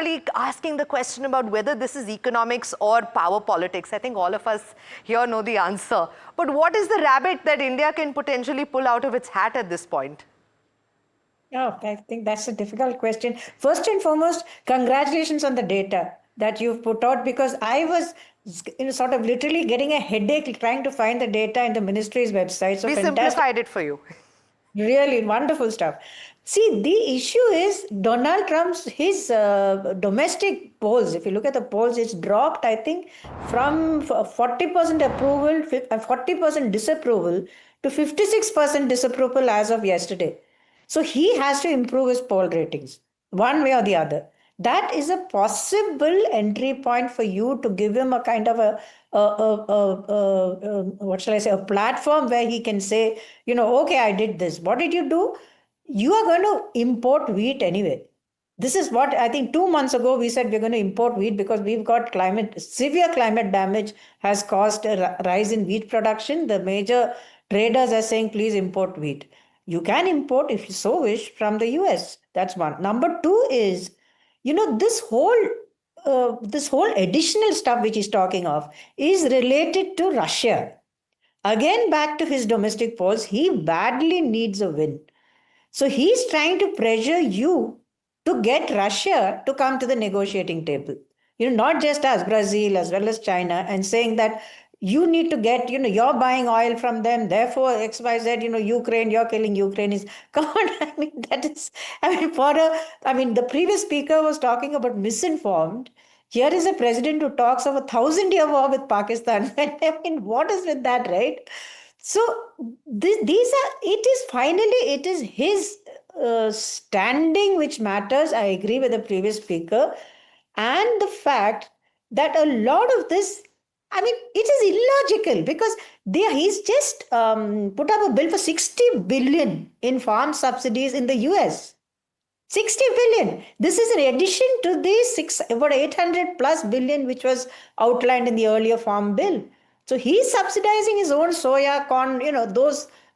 really asking the question about whether this is economics or power politics. I think all of us here know the answer. But what is the rabbit that India can potentially pull out of its hat at this point? Oh, I think that's a difficult question. First and foremost, congratulations on the data that you've put out, because I was sort of literally getting a headache trying to find the data in the ministry's website. So We fantastic. simplified it for you. Really wonderful stuff. See, the issue is Donald Trump's domestic polls. If you look at the polls, it's dropped, I think, from 40% approval, 40% disapproval to 56% disapproval as of yesterday. So he has to improve his poll ratings, one way or the other. That is a possible entry point for you to give him a kind of what shall I say, a platform where he can say, okay, I did this. What did you do? You are going to import wheat anyway. This is what I think 2 months ago we said we're going to import wheat because we've got severe climate damage has caused a rise in wheat production. The major traders are saying, please import wheat. You can import, if you so wish, from the US. That's one. Number two is, this whole additional stuff which he's talking of is related to Russia. Again, back to his domestic polls, he badly needs a win. So he's trying to pressure you to get Russia to come to the negotiating table. Not just us, Brazil as well as China, and saying that you need to get, you're buying oil from them, therefore XYZ, Ukraine, you're killing Ukraine. Come on, the previous speaker was talking about misinformed. Here is a president who talks of a 1,000-year war with Pakistan. What is with that, right? So it is his standing which matters. I agree with the previous speaker. And the fact that a lot of this, it is illogical because he's just put up a bill for 60 billion in farm subsidies in the US. 60 billion. This is in addition to the about 800 plus billion which was outlined in the earlier farm bill. So he's subsidizing his own soya, corn,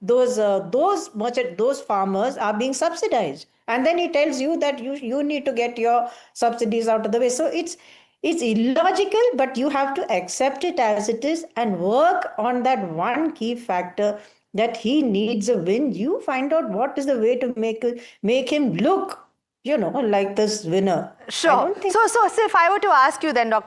those farmers are being subsidized. And then he tells you that you need to get your subsidies out of the way. So it's illogical, but you have to accept it as it is and work on that one key factor that he needs a win. You find out what is the way to make him look, like this winner. Sure. So if I were to ask you then, Dr.